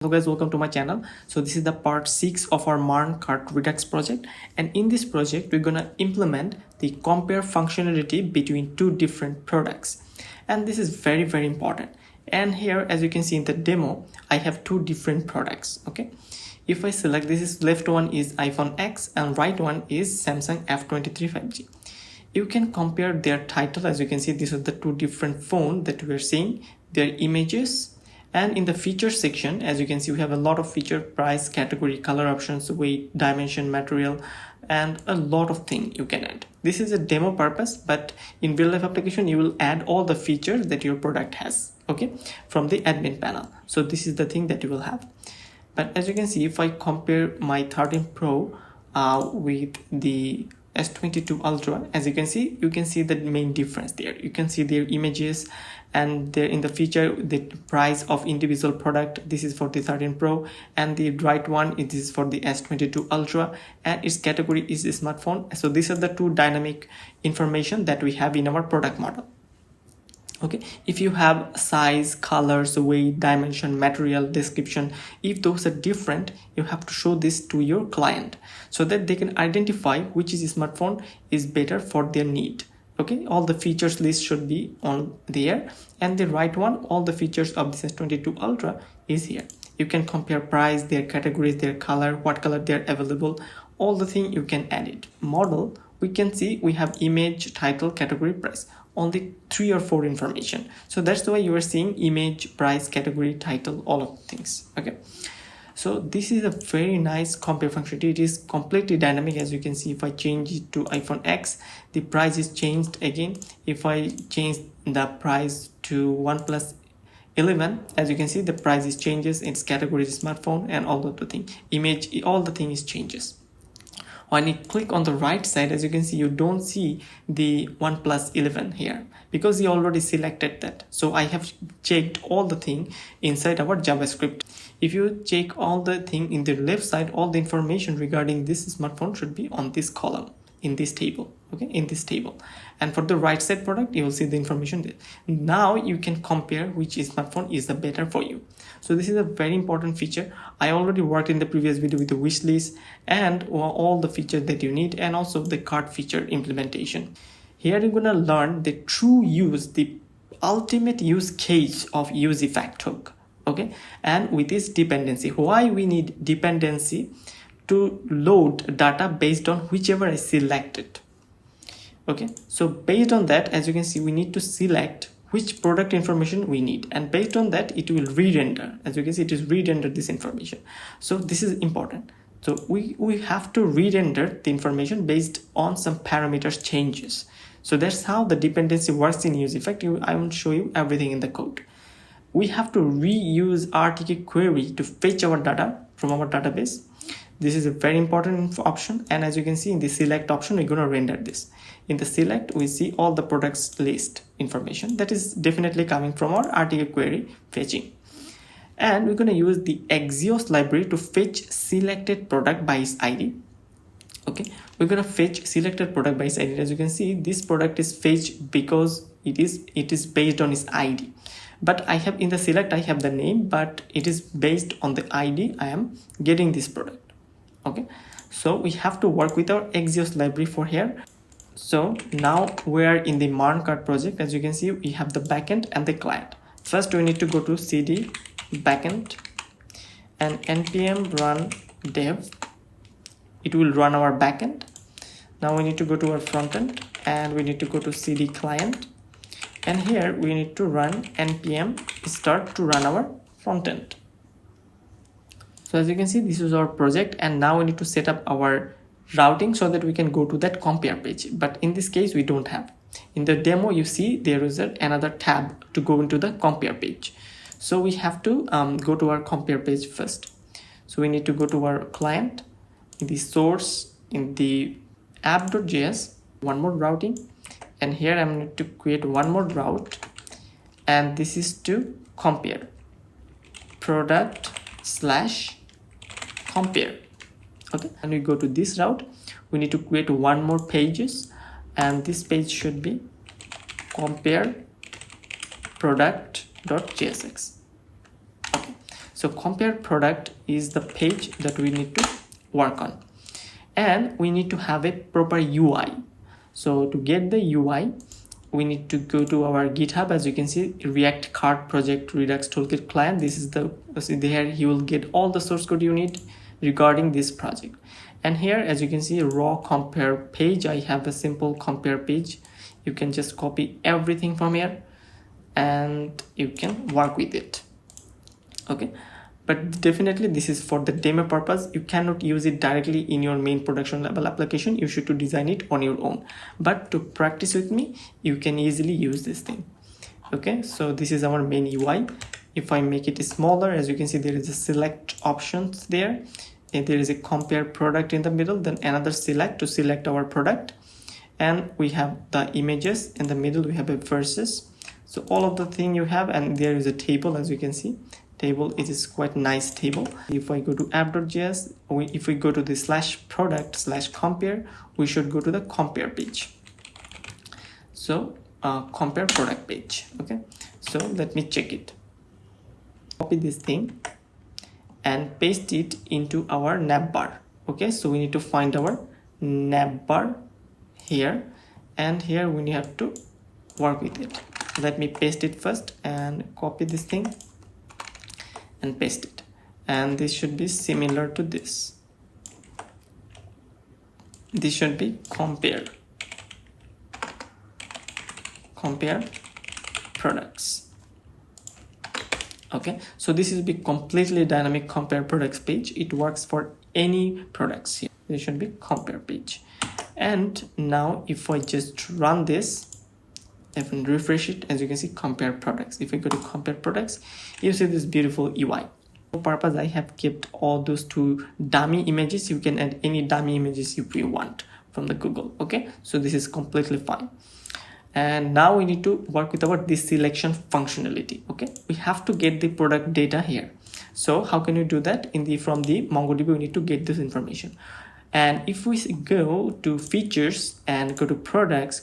Hello guys, welcome to my channel. So this is the part 6 of our MERN cart Redux project, and in this project we're gonna implement the compare functionality between two different products, and this is very important. And here, as you can see in the demo, I have two different products. Okay, if I select, this is left one is iPhone X and right one is Samsung F23 5G. You can compare their title. As you can see, these are the two different phones that we are seeing, their images. And in the features section, as you can see, we have a lot of feature, price, category, color options, weight, dimension, material, and a lot of things you can add. This is a demo purpose, but in real life application, you will add all the features that your product has, okay, from the admin panel. So this is the thing that you will have. But as you can see, if I compare my 13 Pro with the S22 Ultra, as you can see the main difference there. You can see their images, and there in the feature, the price of individual product. This is for the 13 Pro, and the right one it is for the S22 Ultra, and its category is a smartphone. So these are the two dynamic information that we have in our product model. Okay, if you have size, colors, weight, dimension, material, description, if those are different, you have to show this to your client so that they can identify which is smartphone is better for their need. Okay, all the features list should be on there, and the right one, all the features of this S22 Ultra is here. You can compare price, their categories, their color, what color they're available, all the thing you can add it. Model, we can see we have image, title, category, price, only 3 or 4 information. So that's why you are seeing image, price, category, title, all of the things. Okay, so this is a very nice compare functionality. It is completely dynamic. As you can see, if I change it to iPhone X, the price is changed again. If I change the price to OnePlus 11, as you can see, the price is changes, its category is smartphone, and all of the thing, image, all the thing is changes. When you click on the right side, as you can see, you don't see the OnePlus 11 here because you already selected that. So I have checked all the thing inside our JavaScript. If you check all the thing in the left side, all the information regarding this smartphone should be on this column, in this table. Okay, in this table. And for the right side product, you will see the information there. Now you can compare which smartphone is the better for you. So this is a very important feature. I already worked in the previous video with the wish list and all the features that you need, and also the cart feature implementation. Here you're gonna learn the true use, the ultimate use case of UseEffect hook. Okay, and with this dependency, why we need dependency to load data based on whichever I selected. Okay, so based on that, as you can see, we need to select which product information we need, and based on that it will re-render. As you can see, it is re-render this information. So this is important. So we have to re-render the information based on some parameters changes. So that's how the dependency works in UseEffect. I will show you everything in the code. We have to reuse RTK query to fetch our data from our database. This is a very important option, and as you can see in the select option, we're going to render this. In the select, we see all the products list information that is definitely coming from our RTK query fetching. And we're going to use the Axios library to fetch selected product by its ID. Okay, we're going to fetch selected product by its ID. As you can see, this product is fetched because it is based on its ID. But I have in the select, I have the name, but it is based on the ID I am getting this product. Okay, so we have to work with our Axios library for here. So now we are in the MERN cart project. As you can see, we have the backend and the client. First, we need to go to cd backend and npm run dev. It will run our backend. Now we need to go to our frontend, and we need to go to cd client, and here we need to run npm start to run our frontend. So as you can see, this is our project, and now we need to set up our routing so that we can go to that compare page. But in this case, we don't have. In the demo, you see there is another tab to go into the compare page. So we have to go to our compare page first. So we need to go to our client, in the source, in the app.js, one more routing. And here I'm going to create one more route, and this is to compare product/compare. Okay, and we go to this route. We need to create one more pages, and this page should be compare product.jsx. Okay, So compare product is the page that we need to work on, and we need to have a proper UI. So to get the UI, we need to go to our GitHub. As you can see, React Card Project Redux Toolkit client. This is the, see there you will get all the source code you need regarding this project. And here, as you can see, raw compare page. I have a simple compare page. You can just copy everything from here and you can work with it. Okay, but definitely this is for the demo purpose. You cannot use it directly in your main production level application. You should to design it on your own, but to practice with me, you can easily use this thing. Okay, so this is our main UI. If I make it smaller, as you can see, there is a select options there, and there is a compare product in the middle, then another select to select our product, and we have the images in the middle. We have a versus. So all of the thing you have, and there is a table. As you can see, table, it is quite nice table. If I go to app.js, if we go to the /product/compare, we should go to the compare page. So compare product page. Okay, so let me check it. Copy this thing and paste it into our navbar. Okay, so we need to find our navbar here, and here we have to work with it. Let me paste it first and copy this thing and paste it, and this should be similar to this. This should be compare products. Okay, so this is be completely dynamic compare products page. It works for any products here. This should be compare page. And now if I just run this, if I refresh it, as you can see, compare products. If I go to compare products, you see this beautiful UI. For purpose, I have kept all those two dummy images. You can add any dummy images if you want from the Google. Okay, so this is completely fine. And now we need to work with our this selection functionality. Okay, we have to get the product data here. So how can you do that? From the MongoDB, we need to get this information. And if we go to features and go to products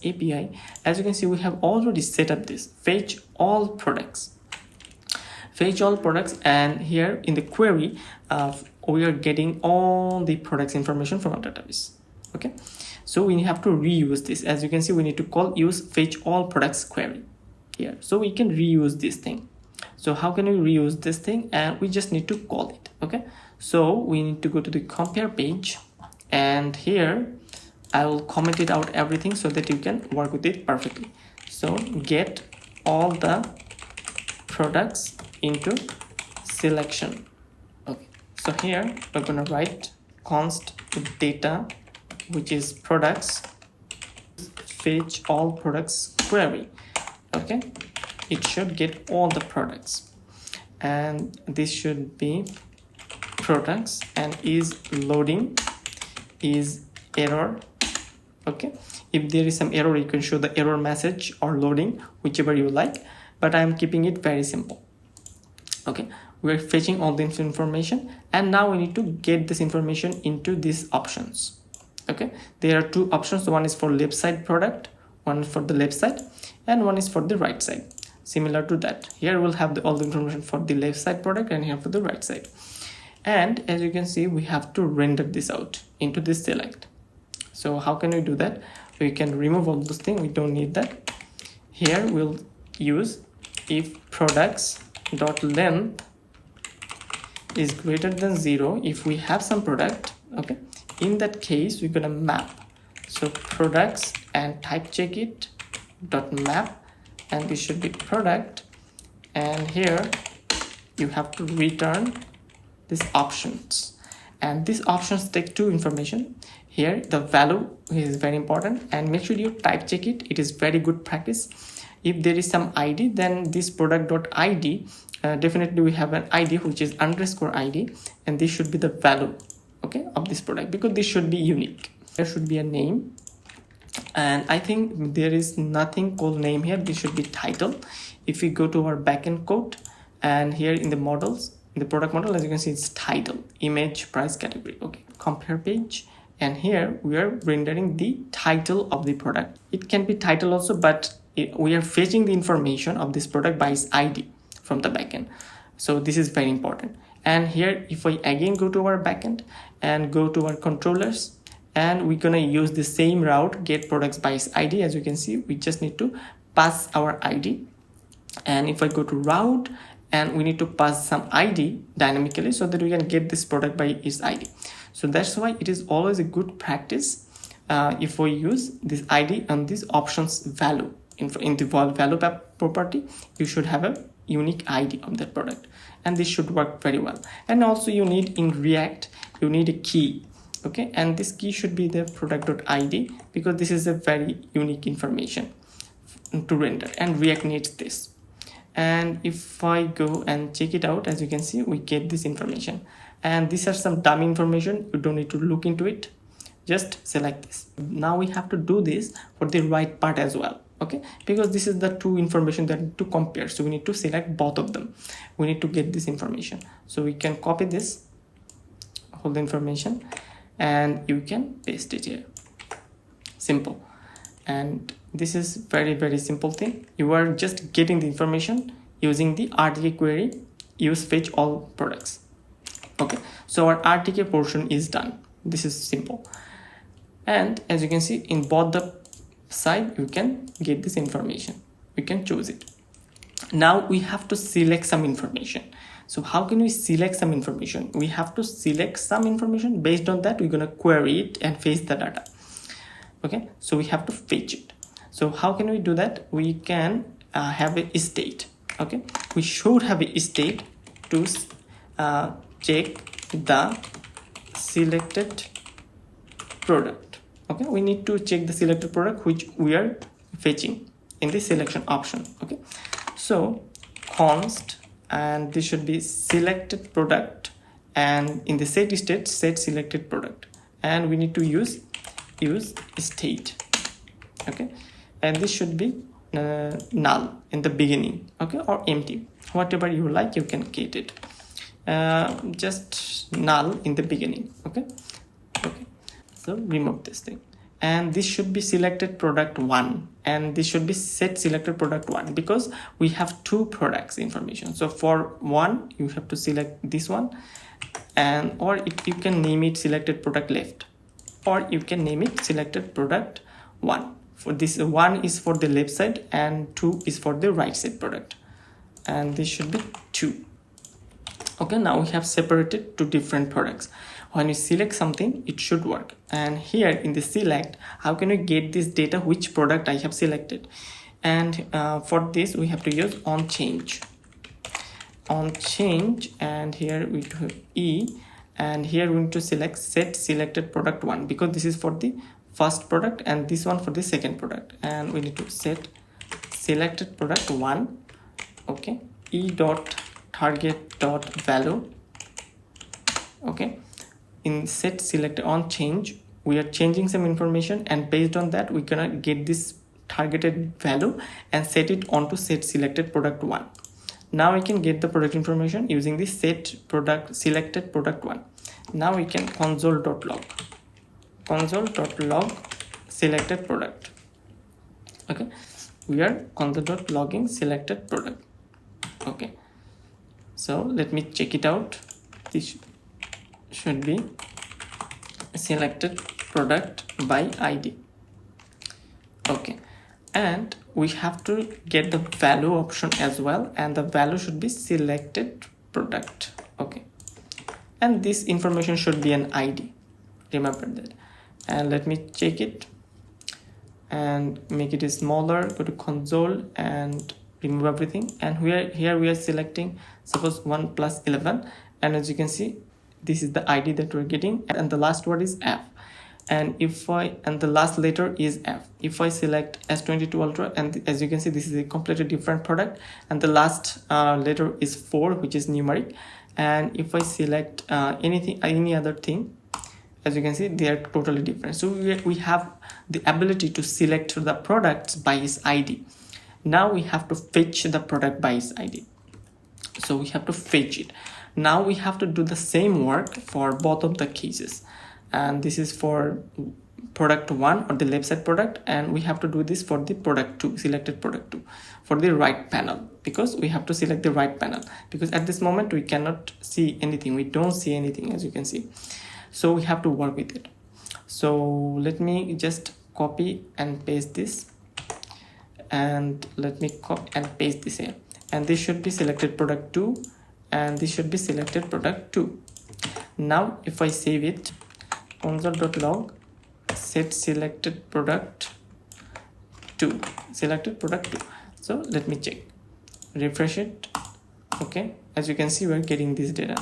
API, as you can see, we have already set up this fetch all products. And here in the query, we are getting all the products information from our database. Okay, so we have to reuse this. As you can see, we need to call use fetch all products query here, so we can reuse this thing. So how can we reuse this thing? And we just need to call it. Okay, so we need to go to the compare page, and here I will comment it out everything so that you can work with it perfectly. So get all the products into selection. Okay, so here we're gonna write const data, which is products, fetch all products query. Okay, it should get all the products, and this should be products, and is loading, is error. Okay, if there is some error, you can show the error message or loading, whichever you like, but I'm keeping it very simple. Okay, we're fetching all the information, and now we need to get this information into these options. Okay, there are two options. One is for left side product, one is for the left side, and one is for the right side. Similar to that, here we'll have all the information for the left side product, and here for the right side. And as you can see, we have to render this out into this select. So how can we do that? We can remove all those things, we don't need that. Here we'll use if products.length is greater than 0 if we have some product. Okay, in that case we're gonna map. So products and type check it dot map, and this should be product, and here you have to return these options, and these options take two information. Here the value is very important, and make sure you type check it. It is very good practice. If there is some ID, then this product.id, definitely we have an ID which is _ID, and this should be the value, okay, of this product, because this should be unique. There should be a name, and I think there is nothing called name here. This should be title. If we go to our backend code, and here in the models, in the product model, as you can see, it's title, image, price, category. Okay, compare page, and here we are rendering the title of the product. It can be title also, but we are fetching the information of this product by its ID from the backend. So this is very important. And here, if I again go to our backend and go to our controllers, and we're gonna use the same route, get products by its ID. As you can see, we just need to pass our ID. And if I go to route, and we need to pass some ID dynamically so that we can get this product by its ID. So that's why it is always a good practice if we use this ID and this options value. In the value property, you should have a unique ID of that product, and this should work very well. And also you need in React, you need a key. Okay, and this key should be the product.id, because this is a very unique information to render, and React needs this. And if I go and check it out, as you can see, we get this information, and these are some dummy information. You don't need to look into it, just select this. Now we have to do this for the right part as well. Okay, because this is the two information that we need to compare, so we need to select both of them. We need to get this information, so we can copy this whole information and you can paste it here. Simple. And this is very simple thing. You are just getting the information using the RTK query, use fetch all products. Okay, so our RTK portion is done. This is simple. And as you can see, in both the side, you can get this information. We can choose it. Now we have to select some information. So how can we select some information? We have to select some information. Based on that, we're gonna query it and fetch the data. Okay, so we have to fetch it. So how can we do that? We can have a state. Okay, we should have a state to check the selected product. Okay, we need to check the selected product which we are fetching in the selection option. Okay, so const, and this should be selected product, and in the set state, set selected product, and we need to use state. Okay, and this should be null in the beginning. Okay, or empty, whatever you like, you can get it. Just null in the beginning. Okay, so remove this thing, and this should be selected product 1, and this should be set selected product 1, because we have two products information. So for one, you have to select this one, and or you can name it selected product left, or you can name it selected product 1. For this, 1 is for the left side and 2 is for the right side product, and this should be 2. Okay, now we have separated two different products. When you select something, it should work. And here in the select, how can we get this data which product I have selected? And for this, we have to use onChange, and here we do E, and here we need to select set selected product 1, because this is for the first product and this one for the second product, and we need to set selected product 1. Okay, E dot target dot value. Okay, in set selected onChange, we are changing some information, and based on that, we're gonna get this targeted value and set it onto set selected product 1. Now we can get the product information using the set product selected product 1. Now we can console.log selected product. Okay, we are console.logging selected product. Okay, so let me check it out. This should be selected product by ID. Okay, and we have to get the value option as well, and the value should be selected product. Okay, and this information should be an ID, remember that. And let me check it and make it smaller. Go to console and remove everything, and here we are selecting suppose 1 plus 11, and as you can see, this is the ID that we're getting, and the last word is F, and the last letter is F. If I select S22 Ultra, and as you can see, this is a completely different product, and the last letter is 4, which is numeric. And if I select any other thing, as you can see, they are totally different. So we have the ability to select the products by its ID. Now we have to fetch the product by its ID. So we have to fetch it. Now we have to do the same work for both of the cases, and this is for product 1 or the left side product, and we have to do this for the product 2, selected product 2 for the right panel, because we have to select the right panel, because at this moment we cannot see anything, we don't see anything, as you can see. So we have to work with it. So let me just copy and paste this, and let me copy and paste this here, and this should be selected product 2, and this should be selected product 2. Now if I save it, console.log set selected product 2, selected product 2. So let me check, refresh it. Okay, as you can see, we're getting this data,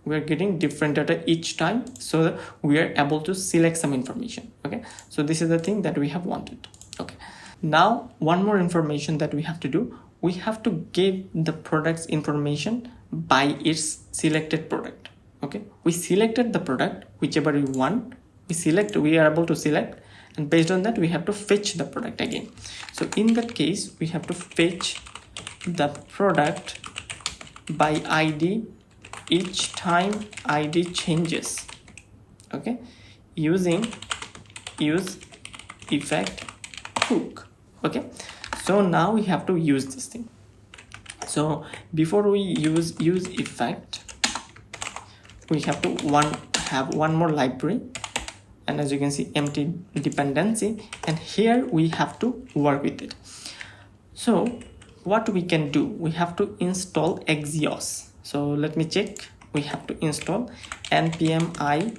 we're getting different data each time, so we are able to select some information. Okay, so this is the thing that we have wanted. Okay, now one more information that we have to do, we have to give the product's information by its selected product. Okay, we selected the product, whichever we want, we are able to select, and based on that we have to fetch the product again. So in that case, we have to fetch the product by ID each time ID changes. Okay, using UseEffect hook. Okay, so now we have to use this thing. So before we use UseEffect, we have to have one more library, and as you can see, empty dependency, and here we have to work with it. So what we can do, we have to install Axios. So let me check, we have to install npm i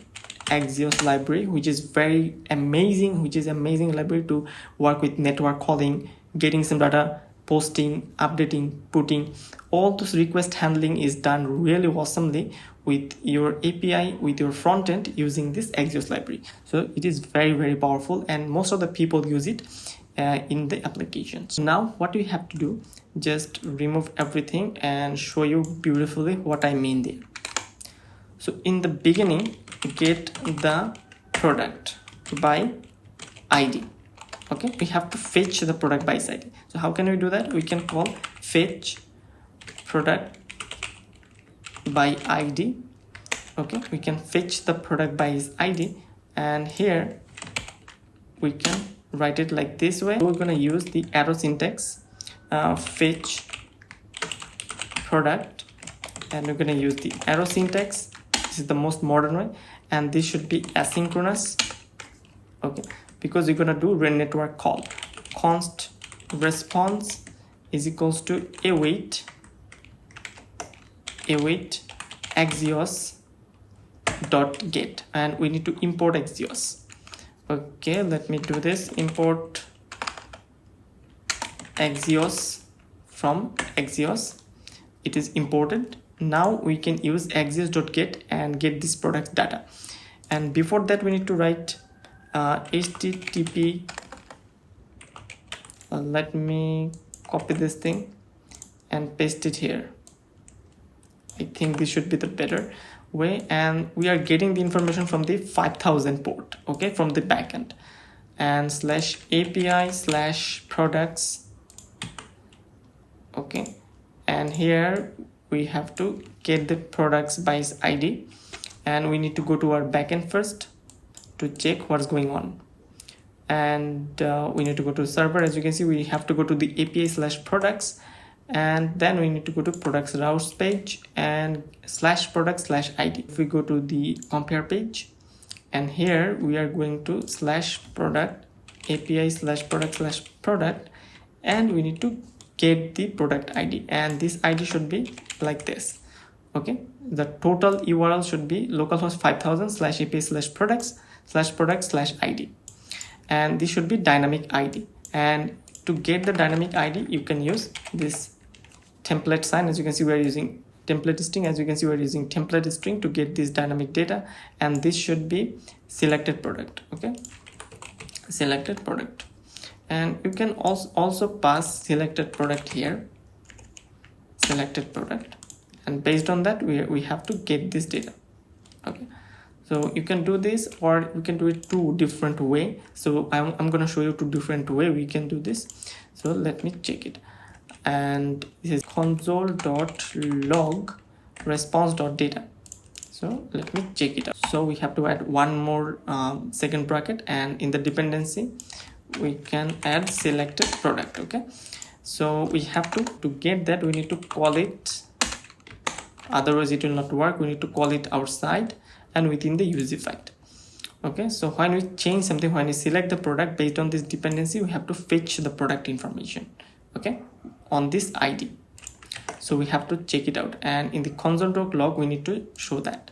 Axios library, which is very amazing, amazing library to work with network calling, getting some data, posting, updating, putting, all those request handling is done really awesomely with your API, with your front end, using this Axios library. So it is very, very powerful, and most of the people use it in the applications. Now what we have to do, just remove everything and show you beautifully what I mean there. So in the beginning, get the product by ID. Okay, we have to fetch the product by its ID. So how can we do that? We can call fetch product by ID. Okay, we can fetch the product by its ID, and here we can write it like this way. We're gonna use the arrow syntax, fetch product, and we're gonna use the arrow syntax. This is the most modern way, and this should be asynchronous. Okay, because we're gonna do network call, const response is equals to await Axios dot get, and we need to import Axios. Okay, let me do this, import Axios from Axios. It is imported. Now we can use Axios.get and get this product data. And before that, we need to write HTTP. Let me copy this thing and paste it here. I think this should be the better way, and we are getting the information from the 5000 port, okay, from the backend, and /API/products. Okay, and here we have to get the products by its ID, and we need to go to our backend first to check what's going on, and we need to go to server. As you can see, we have to go to the API/products, and then we need to go to products routes page and /product/ID. If we go to the compare page, and here we are going to /product API/product/product, and we need to get the product ID, and this ID should be like this. Okay, the total URL should be localhost 5000 /API/products/product/ID, and this should be dynamic ID. And to get the dynamic ID, you can use this template sign. As you can see, we are using template string. As you can see, we are using template string to get this dynamic data, and this should be selected product. Okay, selected product, and you can also pass selected product here, selected product, and based on that we have to get this data. Okay, so you can do this, or you can do it two different way. So I'm gonna show you two different way we can do this. So let me check it, and this is console.log response.data. So let me check it out. So we have to add one more second bracket, and in the dependency we can add selected product. Okay, so we have to get that, we need to call it, otherwise it will not work. We need to call it outside and within the UseEffect. Okay, so when we change something, when we select the product based on this dependency, we have to fetch the product information, okay, on this ID. So we have to check it out, and in the console.log we need to show that.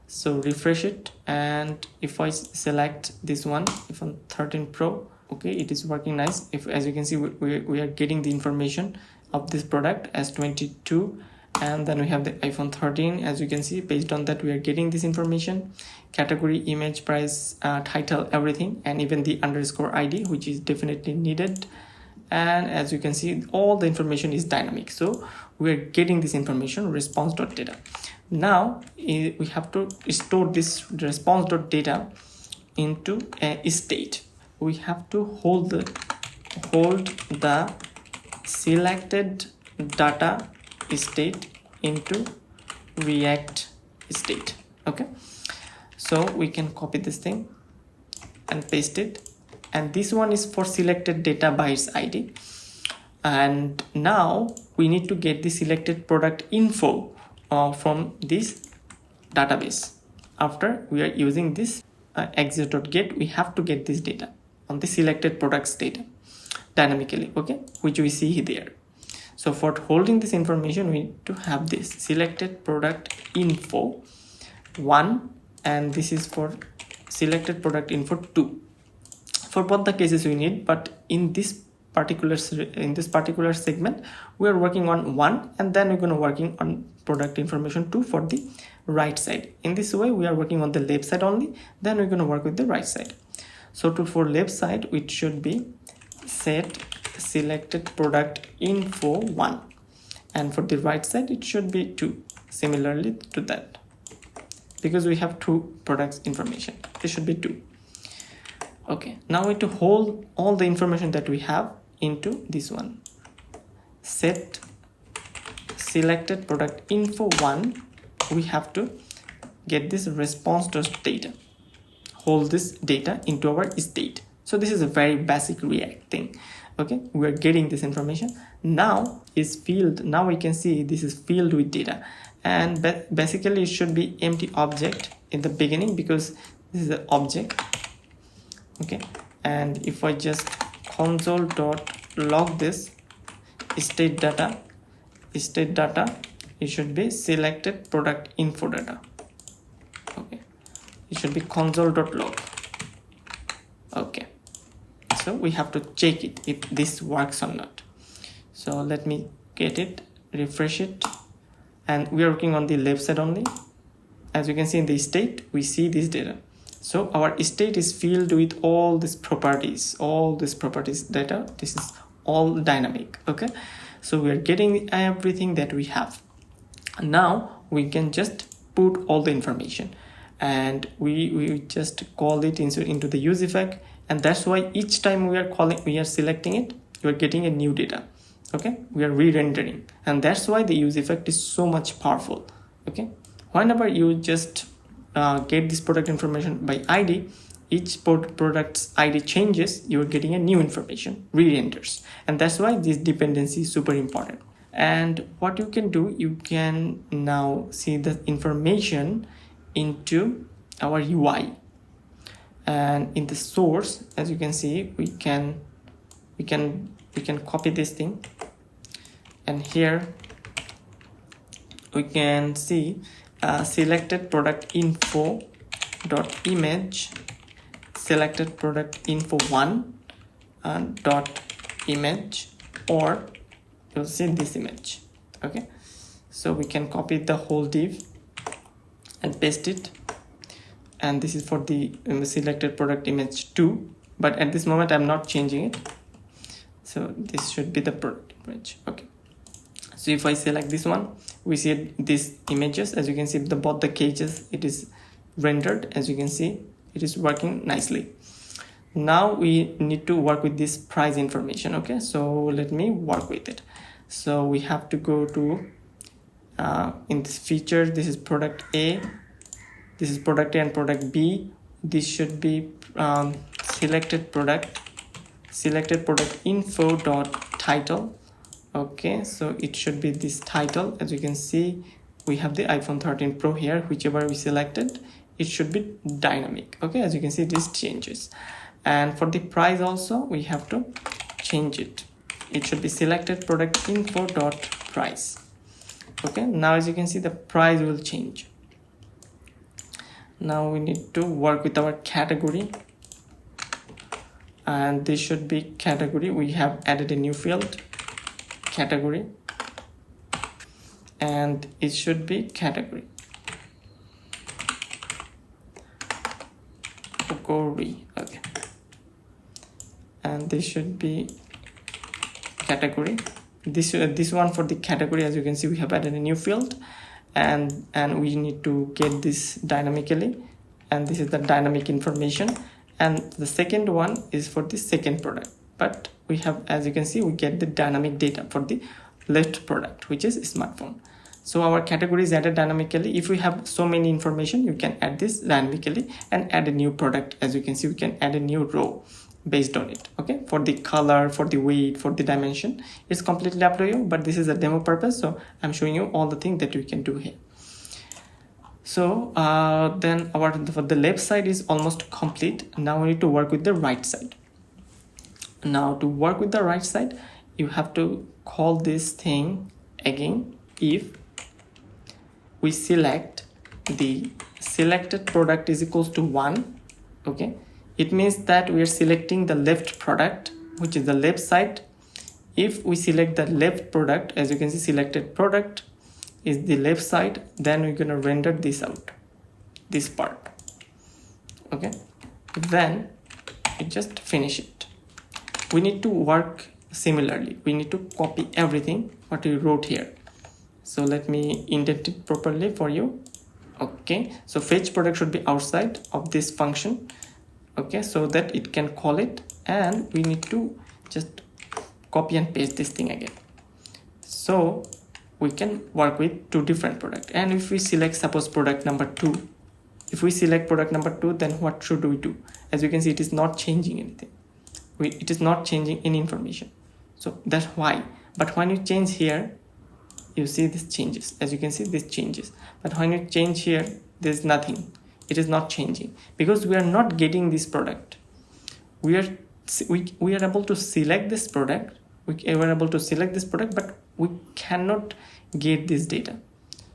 So refresh it, and if I select this one, iPhone 13 Pro, okay, it is working nice. If, as you can see, we are getting the information of this product as 22, and then we have the iPhone 13. As you can see, based on that we are getting this information, category, image, price, title, everything, and even the underscore ID, which is definitely needed. And as you can see, all the information is dynamic, so we are getting this information response.data. Now we have to store this response.data into a state. We have to hold the selected data state into React state. Okay, so we can copy this thing and paste it, and this one is for selected data by its ID. And now we need to get the selected product info from this database. After we are using this exit.get, we have to get this data on the selected products data dynamically, okay, which we see there. So for holding this information, we need to have this selected product info 1, and this is for selected product info 2. For both the cases we need, but in this particular segment we are working on 1, and then we're going to working on product information 2 for the right side. In this way we are working on the left side only, then we're going to work with the right side. So for left side it should be set selected product info 1, and for the right side it should be 2, similarly to that, because we have 2 products information, it should be 2. Okay, now we need to hold all the information that we have into this one, set selected product info 1. We have to get this response.data, hold this data into our state. So this is a very basic React thing. Okay, we are getting this information. Now is filled. Now we can see this is filled with data, and basically it should be empty object in the beginning because this is the object. Okay, and if I just console.log this state data, it should be selected product info data. Okay, it should be console.log. Okay, so we have to check it if this works or not. So let me get it, refresh it, and we are working on the left side only. As you can see in the state, we see this data. So our state is filled with all these properties, data. This is all dynamic. Okay, so we are getting everything that we have. Now we can just put all the information, and we just call it into the UseEffect, and that's why each time we are selecting it, you are getting a new data. Okay, we are re-rendering, and that's why the UseEffect is so much powerful. Okay, whenever you just get this product information by ID, each product's ID changes, you're getting a new information, re-renders, and that's why this dependency is super important. And what you can do, you can now see the information into our UI, and in the source, as you can see, we can copy this thing, and here we can see selected product info dot image selected product info 1 dot image, or you'll see this image. Okay, so we can copy the whole div and paste it, and this is for the selected product image 2, but at this moment I'm not changing it, so this should be the product image. Okay, so if I select this one, we see these images. As you can see, both the cases, it is rendered. As you can see, it is working nicely. Now we need to work with this price information. Okay, so let me work with it. So we have to go to in this feature, this is product A, this is product A and product B. This should be selected product info dot title. Okay, so it should be this title. As you can see, we have the iPhone 13 Pro here. Whichever we selected, it should be dynamic. Okay, as you can see, this changes. And for the price also, we have to change it. It should be selected product info dot price. Okay, now as you can see, the price will change. Now we need to work with our category, and this should be category. We have added a new field, category, and it should be category. Okay, and this should be category. This one for the category, as you can see, we have added a new field, and we need to get this dynamically, and this is the dynamic information. And the second one is for the second product, but we have, as you can see, we get the dynamic data for the left product, which is smartphone. So our category is added dynamically. If we have so many information, you can add this dynamically and add a new product. As you can see, we can add a new row based on it. Okay, for the color, for the weight, for the dimension, it's completely up to you, but this is a demo purpose, so I'm showing you all the things that you can do here. So then for the left side is almost complete. Now we need to work with the right side. Now to work with the right side, you have to call this thing again. If we select the selected product is equals to 1, okay, it means that we are selecting the left product, which is the left side. If we select the left product, as you can see, selected product is the left side, then we're going to render this out, this part. Okay, then we just finish it. We need to work similarly. We need to copy everything what we wrote here. So let me indent it properly for you. Okay, so fetch product should be outside of this function. Okay, so that it can call it, and we need to just copy and paste this thing again, so we can work with two different products. And if we select, suppose, product number 2, if we select product number 2, then what should we do? As you can see, it is not changing anything. It is not changing any information, so that's why. But when you change here, you see this changes. As you can see, this changes, but when you change here, there's nothing. It is not changing because we are not getting this product. We are able to select this product. We are able to select this product, but we cannot get this data.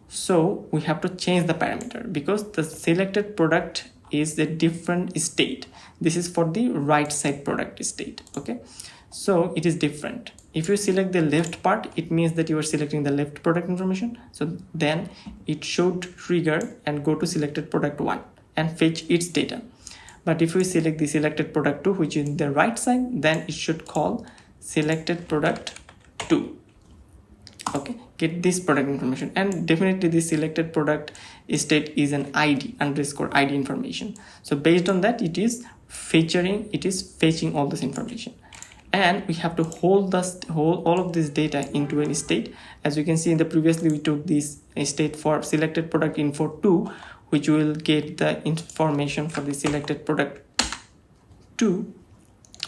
So we have to change the parameter because the selected product is a different state. This is for the right side product state. Okay, so it is different. If you select the left part, it means that you are selecting the left product information. So then it should trigger and go to selected product 1 and fetch its data. But if we select the selected product 2, which is in the right side, then it should call selected product 2. Okay, get this product information, and definitely this selected product state is an ID underscore ID information. So based on that, it is fetching all this information. And we have to hold all of this data into a state. As you can see, in the previously we took this state for selected product info 2, which will get the information for the selected product 2,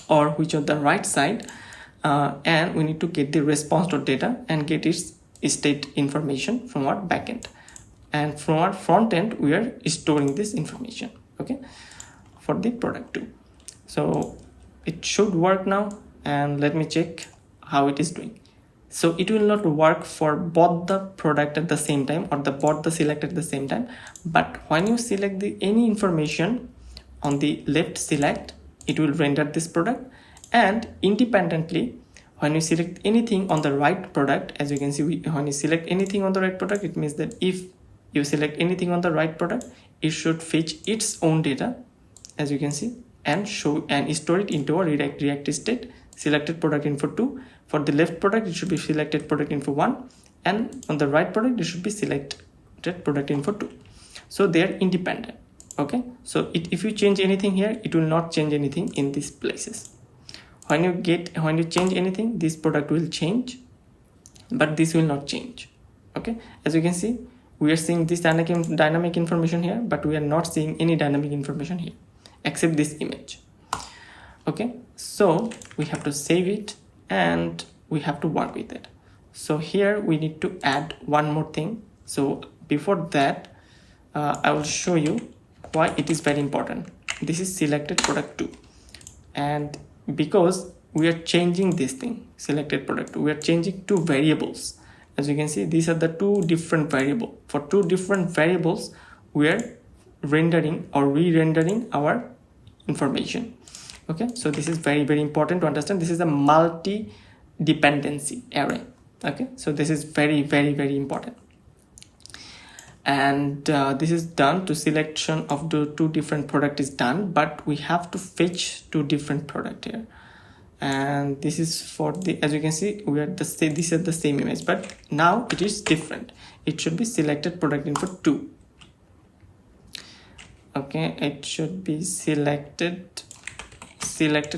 or which on the right side, and we need to get the response.data and get its state information from our backend, and from our front end we are storing this information. Okay, for the product 2. So it should work now, and let me check how it is doing. So it will not work for both the product at the same time, or both the select at the same time. But when you select any information on the left select, it will render this product. And independently, when you select anything on the right product, as you can see, when you select anything on the right product, it means that if you select anything on the right product, it should fetch its own data, as you can see, and show and store it into a React state. Selected product info 2. For the left product, it should be selected product info 1, and on the right product, it should be selected product info 2. So they are independent. Okay, so if you change anything here, it will not change anything in these places. When you change anything, this product will change, but this will not change. Okay, as you can see, we are seeing this dynamic information here, but we are not seeing any dynamic information here except this image. Okay, so we have to save it and we have to work with it. So here we need to add one more thing. So before that, I will show you why it is very important. This is selected product 2, and because we are changing this thing, selected product 2, we are changing two variables. As you can see, these are the two different variables. For two different variables, we are rendering or re-rendering our information. Okay, so this is very, very important to understand. This is a multi-dependency array. Okay, so this is very, very, very important. And this is done to selection of the two different product is done, but we have to fetch two different product here. And this is for the, as you can see, we are the same, this is the same image, but now it is different. It should be selected product info 2. Okay, it should be selected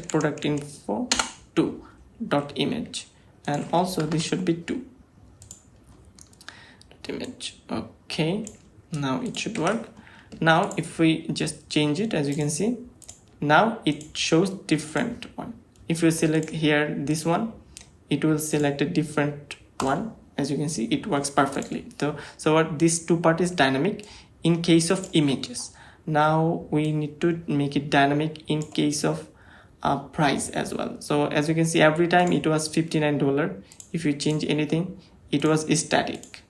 product info 2 dot image, and also this should be 2 dot image. Okay, now it should work. Now if we just change it, as you can see, now it shows different one. If you select here this one, it will select a different one. As you can see, it works perfectly. So what this two part is dynamic in case of images. Now we need to make it dynamic in case of price as well. So as you can see, every time it was $59. If you change anything, it was static.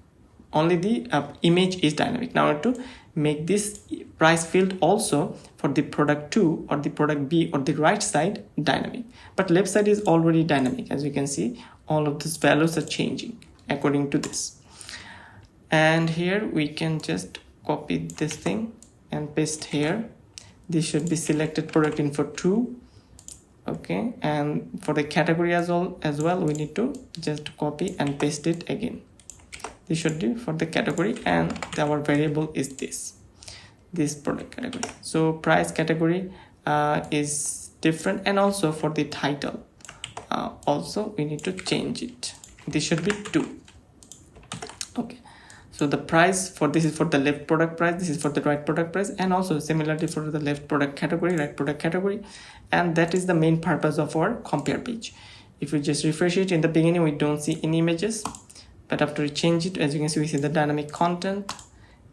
Only the image is dynamic. Now to make this price field also for the product 2 or the product B or the right side dynamic, but left side is already dynamic. As you can see, all of these values are changing according to this. And here we can just copy this thing and paste here. This should be selected product info 2. Okay, and for the category as well we need to just copy and paste it again. This should be for the category, and our variable is this product category. So price category is different, and also for the title also we need to change it. This should be 2. Okay, so the price for this is for the left product price, this is for the right product price, and also similarly for the left product category, right product category. And that is the main purpose of our compare page. If we just refresh it, in the beginning we don't see any images, but after we change it, as you can see, we see the dynamic content.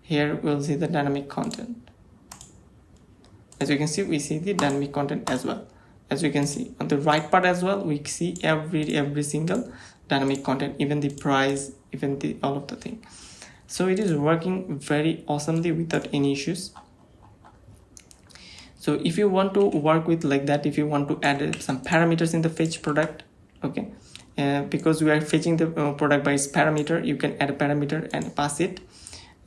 Here we'll see the dynamic content. As you can see, we see the dynamic content as well. As you can see on the right part as well, we see every single dynamic content, even the price, even the all of the thing. So it is working very awesomely without any issues. So if you want to work with like that, if you want to add some parameters in the fetch product, okay, because we are fetching the product by its parameter, you can add a parameter and pass it.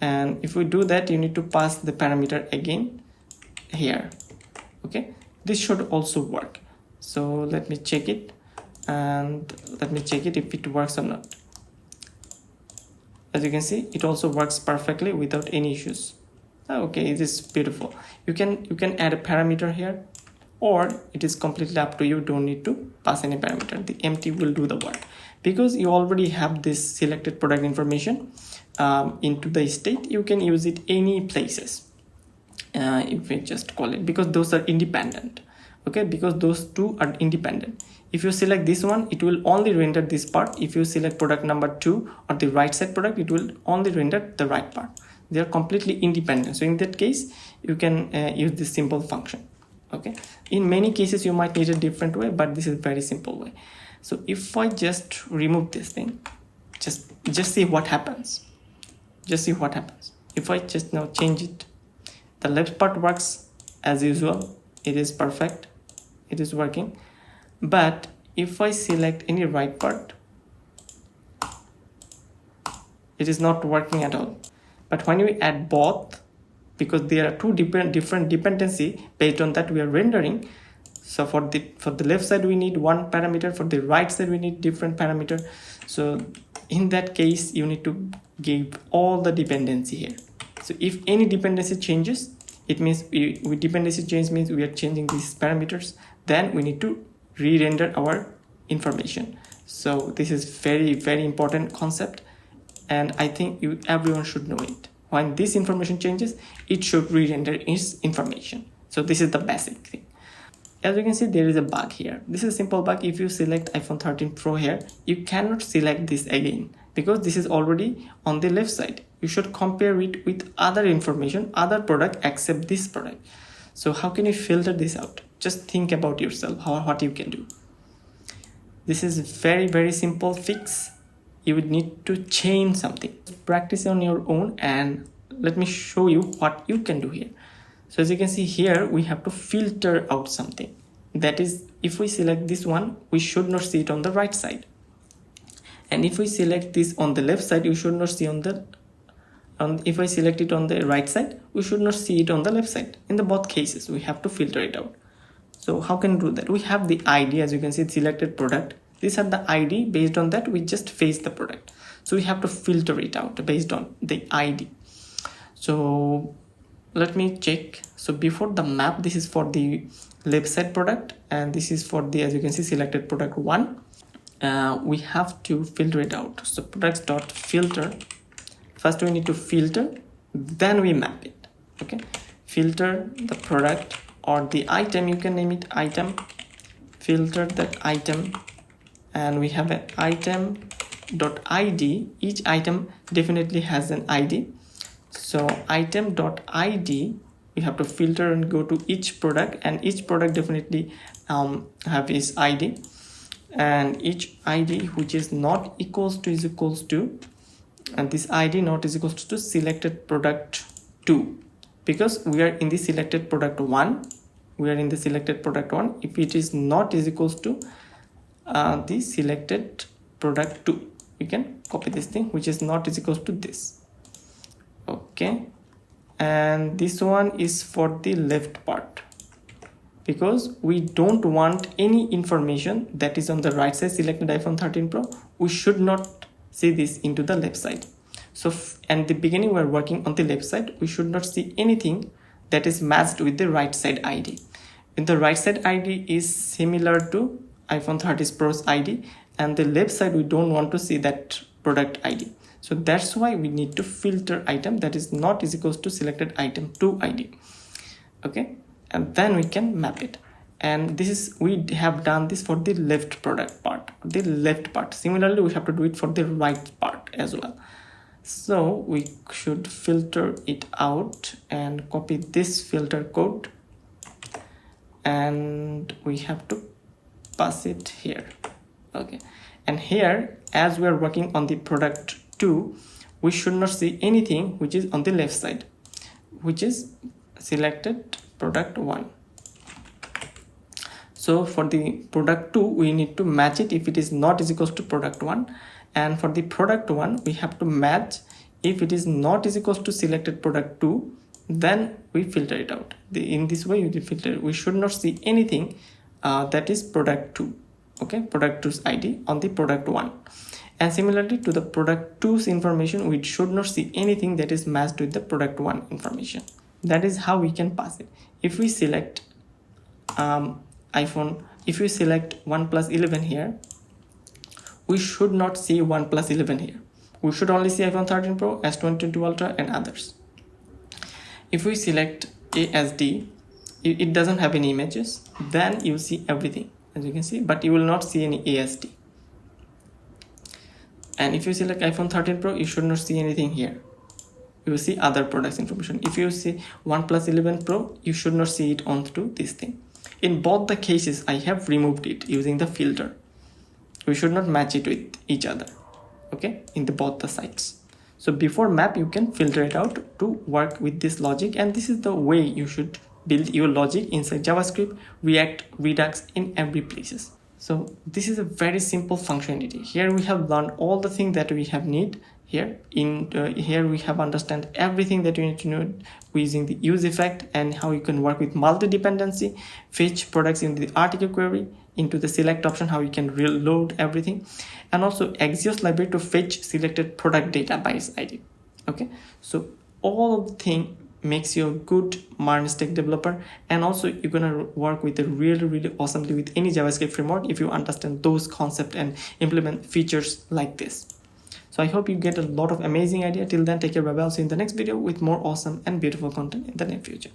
And if we do that, you need to pass the parameter again here. Okay, this should also work. So let me check it, and let me check it if it works or not. As you can see, it also works perfectly without any issues. Okay, it is beautiful. You can add a parameter here, or it is completely up to you. Don't need to pass any parameter. The empty will do the work, because you already have this selected product information into the state. You can use it any places. If we just call it, because those are independent. Okay, because those two are independent. If you select this one, it will only render this part. If you select product number 2 or the right side product, it will only render the right part. They are completely independent. So in that case, you can use this simple function. Okay, in many cases you might need a different way, but this is a very simple way. So if I just remove this thing, just see what happens. Just see what happens. If I just now change it, the left part works as usual. It is perfect. It is working. But if I select any right part, it is not working at all. But when we add both, because there are two different dependency, based on that we are rendering. So for the left side we need one parameter, for the right side we need different parameter. So in that case you need to give all the dependency here. So if any dependency changes, it means with dependency change means we are changing these parameters, then we need to re-render our information. So this is very, very important concept. and I think everyone should know it. When this information changes, it should re-render its information. So this is the basic thing. As you can see, there is a bug here. This is a simple bug. If you select iPhone 13 Pro here, you cannot select this again because this is already on the left side. You should compare it with other information, other product except this product. So how can you filter this out? Just think about yourself, what you can do. This is very, very simple fix. You would need to change something. Practice on your own and let me show you what you can do here. So as you can see here, we have to filter out something. That is, if we select this one, we should not see it on the right side. And if we select this on the left side, you should not see if I select it on the right side, we should not see it on the left side. In the both cases, we have to filter it out. So how can we do that? We have the ID, as you can see, selected product. These are the ID. Based on that, we just face the product. So we have to filter it out based on the ID. So let me check. So before the map, this is for the left side product, and this is for the, as you can see, selected product 1. We have to filter it out. So products.filter. First we need to filter, then we map it. Okay, filter the product or the item, you can name it item, filter that item, and we have an item.id. Each item definitely has an ID. So item.id, we have to filter and go to each product, and each product definitely have its ID, and each ID which is not equals to is equals to, and this ID not is equals to selected product 2, because we are in the selected product 1. We are in the selected product 1. If it is not is equals to the selected product 2, we can copy this thing which is not is equals to this. Okay, and this one is for the left part, because we don't want any information that is on the right side. Selected iPhone 13 Pro, we should not see this into the left side. So and the beginning we're working on the left side, we should not see anything that is matched with the right side ID. And the right side ID is similar to iPhone 13 Pro's ID, and the left side we don't want to see that product ID. So that's why we need to filter item that is not is equals to selected item 2 ID. Okay, and then we can map it. And this is, we have done this for the left product part, the left part. Similarly, we have to do it for the right part as well. So we should filter it out and copy this filter code, and we have to pass it here. Okay, and here, as we are working on the product 2, we should not see anything which is on the left side, which is selected product 1. So for the product 2, we need to match it if it is not is equals to product 1, and for the product 1, we have to match if it is not is equals to selected product 2, then we filter it out. In this way, you filter. We should not see anything that is product 2. Okay, product 2's ID on the product 1. And similarly to the product 2's information, we should not see anything that is matched with the product 1 information. That is how we can pass it. If we select iPhone, if we select OnePlus 11 here, we should not see OnePlus 11 here. We should only see iPhone 13 Pro, S22 Ultra and others. If we select ASD, it doesn't have any images, then you see everything, as you can see, but you will not see any ASD. And if you select iPhone 13 Pro, you should not see anything here. You will see other products information. If you see OnePlus 11 Pro, you should not see it onto this thing. In both the cases, I have removed it using the filter. We should not match it with each other. Okay, in both the sites. So before map, you can filter it out to work with this logic, and this is the way you should build your logic inside JavaScript, React, Redux, in every places. So this is a very simple functionality. Here we have learned all the things that we have need. Here we have understand everything that you need to know using the UseEffect and how you can work with multi-dependency, fetch products in the RTK query, into the select option, how you can reload everything, and also Axios library to fetch selected product data by its ID. Okay, so all of the thing makes you a good MERN stack developer, and also you're gonna work with it really awesomely with any JavaScript framework if you understand those concepts and implement features like this. So So I hope you get a lot of amazing idea. Till then, take care, bye bye. I'll see you in the next video with more awesome and beautiful content in the near future.